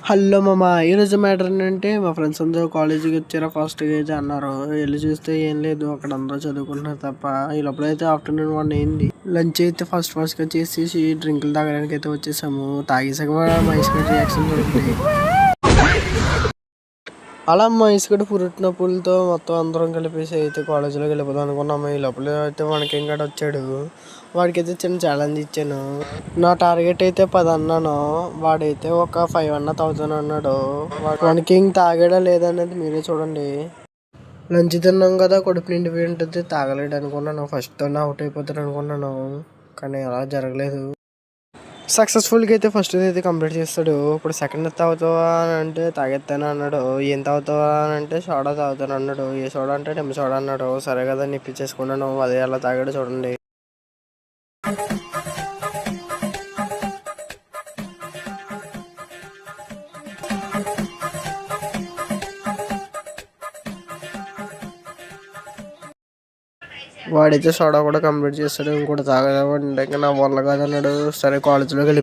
Hello మామ, ఈరోజు matter ఏంటంటే మా ఫ్రెండ్స్ అందరూ కాలేజీకి వచ్చారా ఫాస్ట్గా అయితే అన్నారు. వెళ్ళి చూస్తే ఏం లేదు, అక్కడ అందరూ చదువుకుంటున్నారు తప్ప. ఈ లోపలైతే ఆఫ్టర్నూన్ 1 అయింది. లంచ్ అయితే ఫాస్ట్గా చేసేసి డ్రింకులు తాగడానికి అయితే వచ్చేసాము. తాగేసాక మా ఇసుక రియాక్షన్ చూడండి. అలా మా ఇసుకటి పుట్టిన పూలతో మొత్తం అందరం కలిపేసి అయితే కాలేజీలోకి వెళ్ళిపోదాం అనుకున్నాము. ఈ లోపల అయితే మనకి ఇంకా వచ్చాడు. వాడికి అయితే చిన్న ఛాలెంజ్ ఇచ్చాను. నా టార్గెట్ అయితే 10 అన్నాను. వాడైతే ఒక 5 అన్న తాగుతాను అన్నాడు. వాడికి ఇంక తాగాడా లేదనేది మీరే చూడండి. లంచ్ తిన్నాం కదా, కడుపు నిండిపోయి ఉంటుంది, తాగలేడు అనుకున్నాను. ఫస్ట్ అవుట్ అయిపోతాడు అనుకున్నాను, కానీ అలా జరగలేదు. సక్సెస్ఫుల్గా అయితే ఫస్ట్ అయితే కంప్లీట్ చేస్తాడు. ఇప్పుడు సెకండ్ తాగుతావా అని అంటే తాగెత్తాను అన్నాడు. ఏం తాగుతావా అని అంటే సోడా తాగుతాను అన్నాడు. ఏ సోడా అంటే నిమ్మ సోడా అన్నాడు. సరే కదా నిప్పించేసుకున్నాను. అదే అలా తాగాడు చూడండి. వాడైతే సోడా కూడా కంప్లీట్ చేస్తాడు. ఇంకోటి తాగదామంటే ఇంకా నా వల్ల కాదన్నాడు. సరే కాలేజీలోకి వెళ్ళి